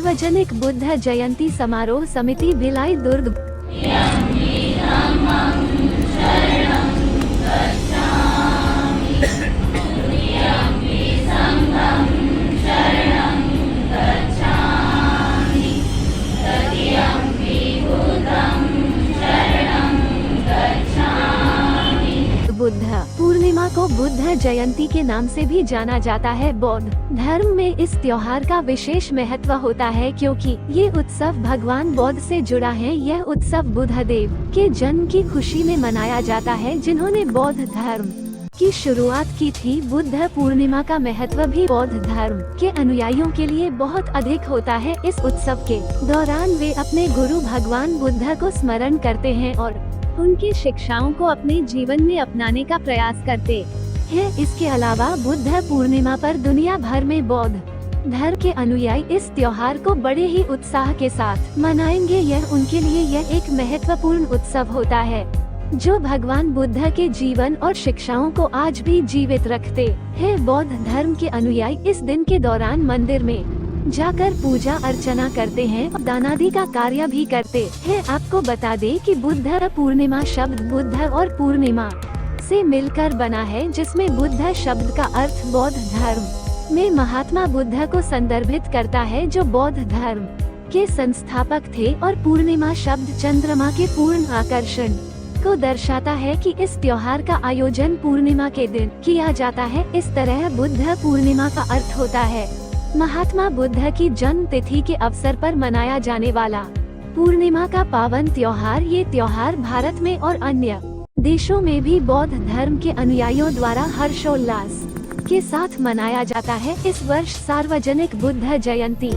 सार्वजनिक बुद्ध जयंती समारोह समिति भिलाई दुर्ग। बुद्ध पूर्णिमा को बुद्ध जयंती के नाम से भी जाना जाता है। बौद्ध धर्म में इस त्योहार का विशेष महत्व होता है क्योंकि ये उत्सव भगवान बौद्ध से जुड़ा है। यह उत्सव बुद्ध देव के जन्म की खुशी में मनाया जाता है, जिन्होंने बौद्ध धर्म की शुरुआत की थी। बुद्ध पूर्णिमा का महत्व भी बौद्ध धर्म के अनुयायियों के लिए बहुत अधिक होता है। इस उत्सव के दौरान वे अपने गुरु भगवान बुद्ध को स्मरण करते हैं और उनकी शिक्षाओं को अपने जीवन में अपनाने का प्रयास करते हैं। इसके अलावा बुद्ध पूर्णिमा पर दुनिया भर में बौद्ध धर्म के अनुयायी इस त्योहार को बड़े ही उत्साह के साथ मनाएंगे। यह उनके लिए यह एक महत्वपूर्ण उत्सव होता है जो भगवान बुद्ध के जीवन और शिक्षाओं को आज भी जीवित रखते हैं। बौद्ध धर्म के अनुयायी इस दिन के दौरान मंदिर में जाकर पूजा अर्चना करते हैं और दान आदि का कार्य भी करते हैं। आपको बता दें कि बुद्ध पूर्णिमा शब्द बुद्ध और पूर्णिमा से मिलकर बना है, जिसमें बुद्ध शब्द का अर्थ बौद्ध धर्म में महात्मा बुद्ध को संदर्भित करता है, जो बौद्ध धर्म के संस्थापक थे, और पूर्णिमा शब्द चंद्रमा के पूर्ण आकर्षण को दर्शाता है कि इस त्योहार का आयोजन पूर्णिमा के दिन किया जाता है। इस तरह बुद्ध पूर्णिमा का अर्थ होता है महात्मा बुद्ध की जन्म तिथि के अवसर पर मनाया जाने वाला पूर्णिमा का पावन त्योहार। ये त्योहार भारत में और अन्य देशों में भी बौद्ध धर्म के अनुयायियों द्वारा हर्षोल्लास के साथ मनाया जाता है। इस वर्ष सार्वजनिक बुद्ध जयंती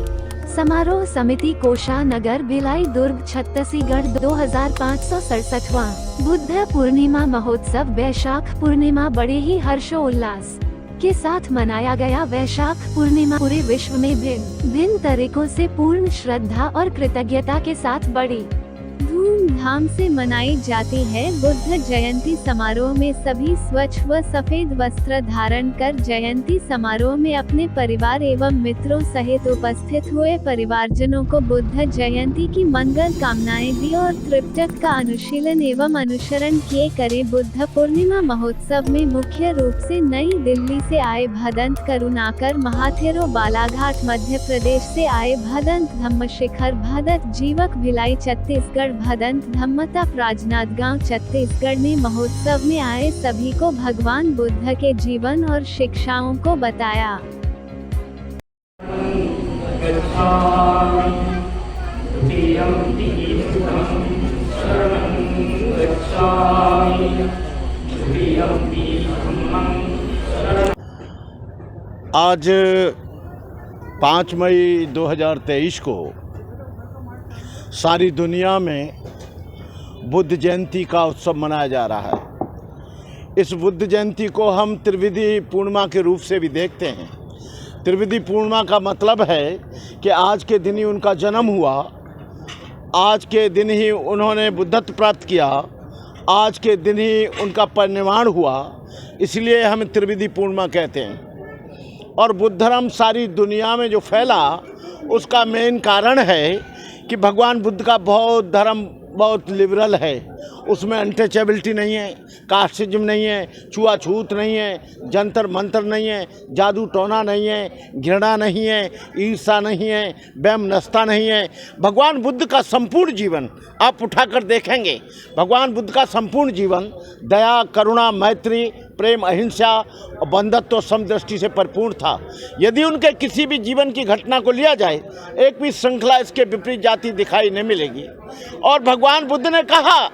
समारोह समिति कोषा नगर भिलाई दुर्ग छत्तीसगढ़ 2567वां बुद्ध पूर्णिमा महोत्सव वैशाख पूर्णिमा बड़े ही हर्षोल्लास के साथ मनाया गया। वैशाख पूर्णिमा पूरे विश्व में भिन्न तरीकों से पूर्ण श्रद्धा और कृतज्ञता के साथ बड़ी धूमधाम से मनाई जाती है। बुद्ध जयंती समारोह में सभी स्वच्छ व सफेद वस्त्र धारण कर जयंती समारोह में अपने परिवार एवं मित्रों सहित उपस्थित हुए परिवारजनों को बुद्ध जयंती की मंगल कामनाएं दी और त्रिपिटक का अनुशीलन एवं अनुसरण किए करे। बुद्ध पूर्णिमा महोत्सव में मुख्य रूप से नई दिल्ली से आए भदंत करुणाकर महाथेरो, बालाघाट मध्य प्रदेश से आए भदंत धम्मशिखर, भदंत जीवक भिलाई छत्तीसगढ़, भदंत धम्मताप राजनांदगांव छत्तीसगढ़ ने महोत्सव में आए सभी को भगवान बुद्ध के जीवन और शिक्षाओं को बताया। आज 5 मई 2023 को सारी दुनिया में बुद्ध जयंती का उत्सव मनाया जा रहा है। इस बुद्ध जयंती को हम त्रिविधि पूर्णिमा के रूप से भी देखते हैं। त्रिविधि पूर्णिमा का मतलब है कि आज के दिन ही उनका जन्म हुआ, आज के दिन ही उन्होंने बुद्धत्व प्राप्त किया, आज के दिन ही उनका परिनिर्वाण हुआ, इसलिए हम त्रिविधि पूर्णिमा कहते हैं। और बुद्ध धर्म सारी दुनिया में जो फैला उसका मेन कारण है कि भगवान बुद्ध का बौद्ध धर्म बहुत लिबरल है। उसमें अनटचेबिलिटी नहीं है, कास्टिज्म नहीं है, छुआछूत नहीं है, जंतर मंतर नहीं है, जादू टोना नहीं है, घृणा नहीं है, ईर्षा नहीं है, वैमनस्यता नहीं है। भगवान बुद्ध का संपूर्ण जीवन आप उठाकर देखेंगे, भगवान बुद्ध का संपूर्ण जीवन दया, करुणा, मैत्री, प्रेम, अहिंसा और बंधुत्व समदृष्टि से परिपूर्ण था। यदि उनके किसी भी जीवन की घटना को लिया जाए, एक भी श्रृंखला इसके विपरीत जाती दिखाई नहीं मिलेगी। और भगवान बुद्ध ने कहा,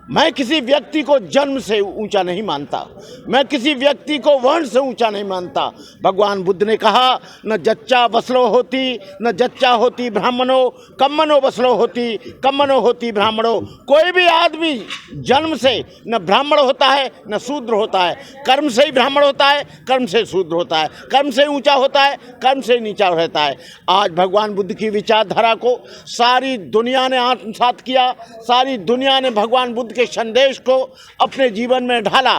मैं किसी व्यक्ति को जन्म से ऊंचा नहीं मानता, मैं किसी व्यक्ति को वर्ण से ऊंचा नहीं मानता। भगवान बुद्ध ने कहा, न जच्चा वसलो होती, न जच्चा होती ब्राह्मणो, कम्मनो वसलो होती, कम्मनो होती ब्राह्मणो। कोई भी आदमी जन्म से न ब्राह्मण होता है न शूद्र होता है, कर्म से ही ब्राह्मण होता है, कर्म से शूद्र होता है, कर्म से ऊंचा होता है, कर्म से नीचा रहता है। आज भगवान बुद्ध की विचारधारा को सारी दुनिया ने आत्मसात किया, सारी दुनिया ने भगवान बुद्ध के संदेश को अपने जीवन में ढाला।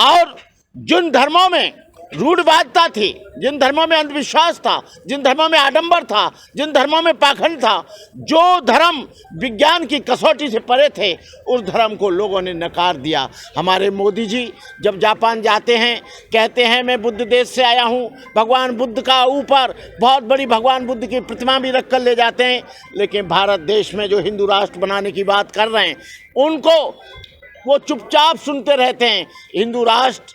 और जिन धर्मों में रूढ़वादिता थी, जिन धर्मों में अंधविश्वास था, जिन धर्मों में आडंबर था, जिन धर्मों में पाखंड था, जो धर्म विज्ञान की कसौटी से परे थे, उस धर्म को लोगों ने नकार दिया। हमारे मोदी जी जब जापान जाते हैं, कहते हैं मैं बुद्ध देश से आया हूँ, भगवान बुद्ध का ऊपर बहुत बड़ी भगवान बुद्ध की प्रतिमा भी रख कर ले जाते हैं। लेकिन भारत देश में जो हिंदू राष्ट्र बनाने की बात कर रहे हैं, उनको वो चुपचाप सुनते रहते हैं। हिंदू राष्ट्र,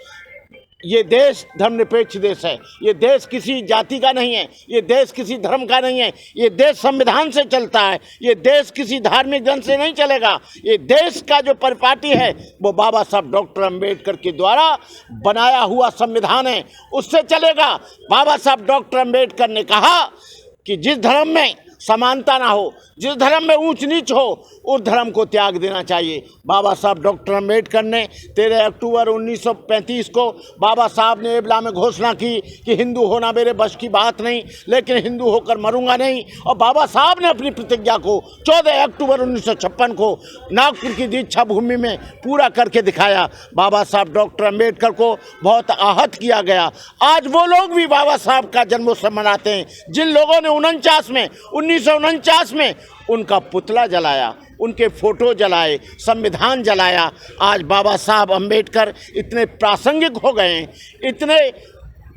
ये देश धर्मनिरपेक्ष देश है, ये देश किसी जाति का नहीं है, ये देश किसी धर्म का नहीं है, ये देश संविधान से चलता है, ये देश किसी धार्मिक ग्रंथ से नहीं चलेगा। ये देश का जो परिपाटी है वो बाबा साहब डॉक्टर अंबेडकर के द्वारा बनाया हुआ संविधान है, उससे चलेगा। बाबा साहब डॉक्टर अंबेडकर ने कहा कि जिस धर्म में समानता ना हो, जिस धर्म में ऊंच नीच हो, उस धर्म को त्याग देना चाहिए। बाबा साहब डॉक्टर अंबेडकर ने 13 अक्टूबर 1935 को बाबा साहब ने एबला में घोषणा की कि हिंदू होना मेरे बस की बात नहीं, लेकिन हिंदू होकर मरूंगा नहीं। और बाबा साहब ने अपनी प्रतिज्ञा को 14 अक्टूबर 1956 को नागपुर की दीक्षा भूमि में पूरा करके दिखाया। बाबा साहब डॉक्टर अंबेडकर को बहुत आहत किया गया। आज वो लोग भी बाबा साहब का जन्मोत्सव मनाते हैं जिन लोगों ने 1949 में उनका पुतला जलाया, उनके फोटो जलाए, संविधान जलाया। आज बाबा साहब अंबेडकर इतने प्रासंगिक हो गए हैं, इतने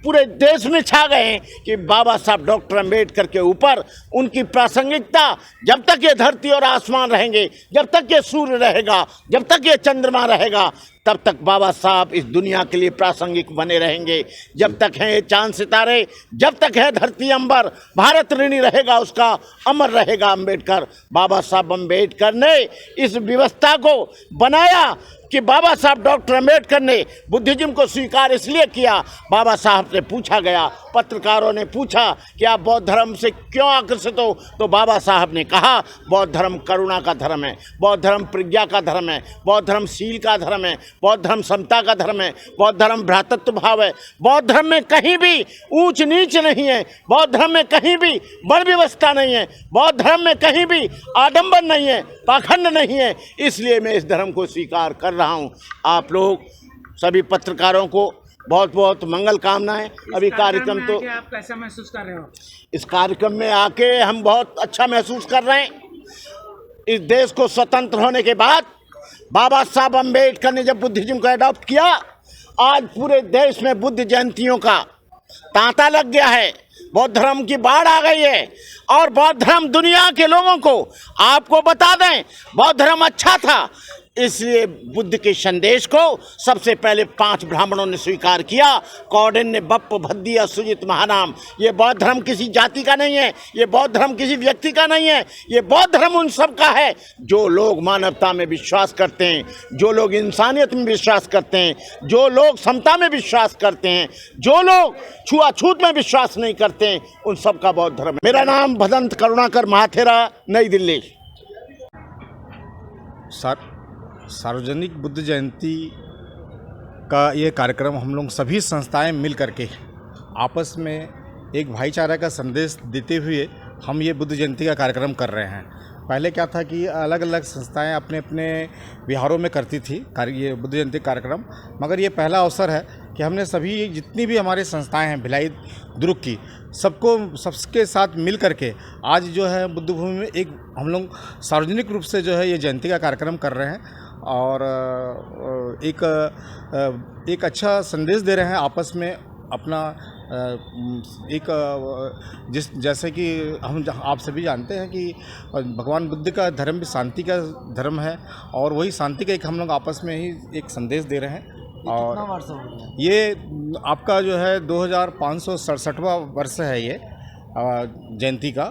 पूरे देश में छा गए हैं कि बाबा साहब डॉक्टर अंबेडकर के ऊपर उनकी प्रासंगिकता, जब तक ये धरती और आसमान रहेंगे, जब तक ये सूर्य रहेगा, जब तक ये चंद्रमा रहेगा, तब तक बाबा साहब इस दुनिया के लिए प्रासंगिक बने रहेंगे। जब तक हैं ये चांद सितारे, जब तक है धरती अंबर, भारत ऋणी रहेगा, उसका अमर रहेगा अंबेडकर। बाबा साहब अंबेडकर ने इस व्यवस्था को बनाया कि बाबा साहब डॉक्टर अंबेडकर ने बुद्धिज्म को स्वीकार इसलिए किया। बाबा साहब से पूछा गया, पत्रकारों ने पूछा कि आप बौद्ध धर्म से क्यों आकर्षित हो, तो बाबा साहब ने कहा बौद्ध धर्म करुणा का धर्म है, बौद्ध धर्म प्रज्ञा का धर्म है, बौद्ध धर्म शील का धर्म है, बौद्ध धर्म समता का धर्म है, बौद्ध धर्म भ्रातृत्व भाव है। बौद्ध धर्म में कहीं भी ऊंच नीच नहीं है, बौद्ध धर्म में कहीं भी बड़ व्यवस्था नहीं है, बौद्ध धर्म में कहीं भी आडंबर नहीं है, पाखंड नहीं है। इसलिए मैं इस धर्म को स्वीकार कर रहा हूँ। आप लोग सभी पत्रकारों को बहुत बहुत मंगल कामनाएं। अभी कार्यक्रम तो आप कैसा महसूस कर रहे हो? इस कार्यक्रम में आके हम बहुत अच्छा महसूस कर रहे हैं। इस देश को स्वतंत्र होने के बाद बाबा साहब अंबेडकर ने जब बुद्धिज्म को अडॉप्ट किया, आज पूरे देश में बुद्ध जयंतियों का तांता लग गया है। बौद्ध धर्म की बाढ़ आ गई है और बौद्ध धर्म दुनिया के लोगों को, आपको बता दें, बौद्ध धर्म अच्छा था, इसलिए बुद्ध के संदेश को सबसे पहले 5 ब्राह्मणों ने स्वीकार किया। कौंडिन्य ने बप्प भद्दी सुजित महानाम। ये बौद्ध धर्म किसी जाति का नहीं है, ये बौद्ध धर्म किसी व्यक्ति का नहीं है, ये बौद्ध धर्म उन सब का है जो लोग मानवता में विश्वास करते हैं, जो लोग इंसानियत में विश्वास करते हैं, जो लोग समता में विश्वास करते हैं, जो लोग छुआछूत में विश्वास नहीं करते हैं, उन सब का बौद्ध धर्म है। मेरा नाम भदंत करुणाकर महाथेरा, नई दिल्ली। सार्वजनिक बुद्ध जयंती का ये कार्यक्रम हम लोग सभी संस्थाएं मिल करके आपस में एक भाईचारा का संदेश देते हुए हम ये बुद्ध जयंती का कार्यक्रम कर रहे हैं। पहले क्या था कि अलग अलग संस्थाएं अपने अपने विहारों में करती थी ये बुद्ध जयंती कार्यक्रम, मगर ये पहला अवसर है कि हमने सभी जितनी भी हमारी संस्थाएं हैं भिलाई दुर्ग की, सबके साथ मिल करके आज जो है बुद्ध भूमि में एक हम लोग सार्वजनिक रूप से जो है ये जयंती का कार्यक्रम कर रहे हैं और एक अच्छा संदेश दे रहे हैं आपस में अपना। जैसे कि हम आप सभी जानते हैं कि भगवान बुद्ध का धर्म भी शांति का धर्म है और वही शांति का एक हम लोग आपस में ही एक संदेश दे रहे हैं। और ये आपका जो है 2567वां वर्ष है ये जयंती का।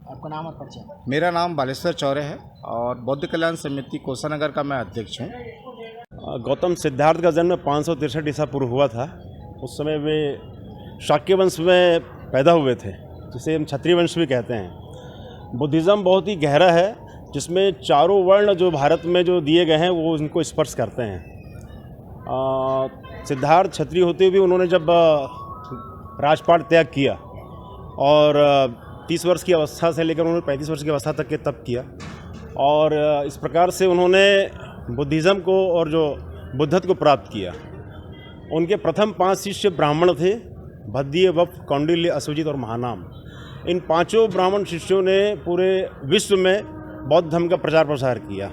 आपका नाम और परिचय? मेरा नाम बालेश्वर चौरे है और बौद्ध कल्याण समिति कोसानगर का मैं अध्यक्ष हूँ। गौतम सिद्धार्थ का जन्म 563 ईसा पूर्व हुआ था। उस समय वे शाक्य वंश में पैदा हुए थे, जिसे हम क्षत्रिय वंश भी कहते हैं। बुद्धिज़्म बहुत ही गहरा है, जिसमें चारों वर्ण जो भारत में जो दिए गए हैं वो उनको स्पर्श करते हैं। सिद्धार्थ क्षत्रिय होते हुए उन्होंने जब राजपाट त्याग किया और 30 वर्ष की अवस्था से लेकर उन्होंने 35 वर्ष की अवस्था तक के तप किया और इस प्रकार से उन्होंने बुद्धिज़्म को और जो बुद्धत्व को प्राप्त किया। उनके प्रथम 5 शिष्य ब्राह्मण थे, भद्दीय, वफ, कौंडिल्य, अश्वजित और महानाम। इन 5 ब्राह्मण शिष्यों ने पूरे विश्व में बौद्ध धर्म का प्रचार प्रसार किया।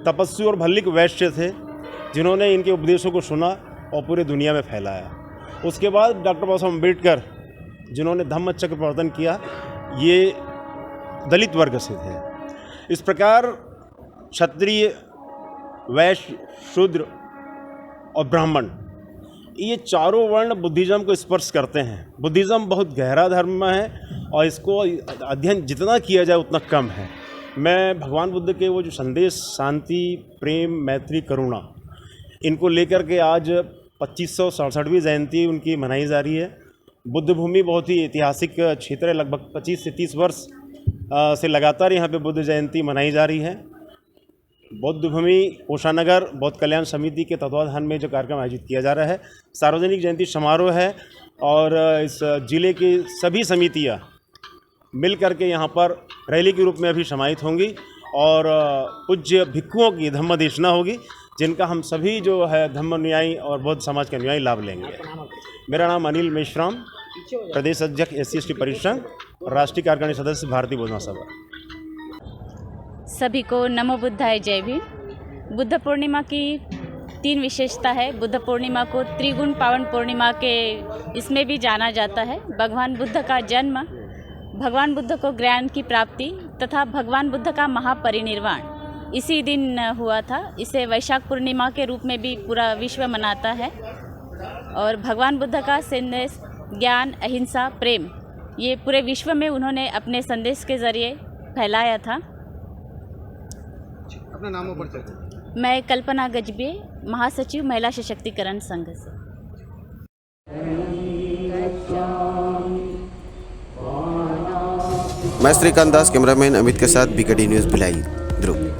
तपस्वी और भल्लिक वैश्य थे जिन्होंने इनके उपदेशों को सुना और पूरे दुनिया में फैलाया। उसके बाद डॉक्टर बाबा साहब अम्बेडकर जिन्होंने धम्म चक्र प्रवर्तन किया, ये दलित वर्ग से थे। इस प्रकार क्षत्रिय, वैश्य, शूद्र और ब्राह्मण, ये चारों वर्ण बुद्धिज़्म को स्पर्श करते हैं। बुद्धिज़्म बहुत गहरा धर्म है और इसको अध्ययन जितना किया जाए उतना कम है। मैं भगवान बुद्ध के वो जो संदेश, शांति, प्रेम, मैत्री, करुणा, इनको लेकर के आज 2567वीं जयंती उनकी मनाई जा रही है। बुद्ध भूमि बहुत ही ऐतिहासिक क्षेत्र है, लगभग 25 से 30 वर्ष से लगातार यहाँ पे बुद्ध जयंती मनाई जा रही है। बौद्ध भूमि कोषानगर बौद्ध कल्याण समिति के तत्वाधान में जो कार्यक्रम आयोजित किया जा रहा है, सार्वजनिक जयंती समारोह है और इस जिले की सभी समितियाँ मिल करके यहाँ पर रैली के रूप में अभी समाहित होंगी और पूज्य भिक्षुओं की धम्म देशना होगी, जिनका हम सभी जो है धम्म अनुयायी और बौद्ध समाज के अनुयायी लाभ लेंगे। मेरा नाम अनिल मेश्राम, प्रदेश अध्यक्ष SC/ST परिसंघ और राष्ट्रीय कार्यकारिणी सदस्य भारतीय बौद्ध महासभा। सभी को नमो बुद्धाय, जय भीम। बुद्ध पूर्णिमा की 3 विशेषता है। बुद्ध पूर्णिमा को त्रिगुण पावन पूर्णिमा के इसमें भी जाना जाता है। भगवान बुद्ध का जन्म, भगवान बुद्ध को ज्ञान की प्राप्ति तथा भगवान बुद्ध का महापरिनिर्वाण इसी दिन हुआ था। इसे वैशाख पूर्णिमा के रूप में भी पूरा विश्व मनाता है। और भगवान बुद्ध का संदेश ज्ञान, अहिंसा, प्रेम, ये पूरे विश्व में उन्होंने अपने संदेश के ज़रिए फैलाया था। अपना नाम और परिचय। मैं कल्पना गजबे, महासचिव महिला सशक्तिकरण संघ से। मैं श्रीकांत दास, कैमरामैन अमित के साथ BKD न्यूज़ भिलाई, ध्रुव।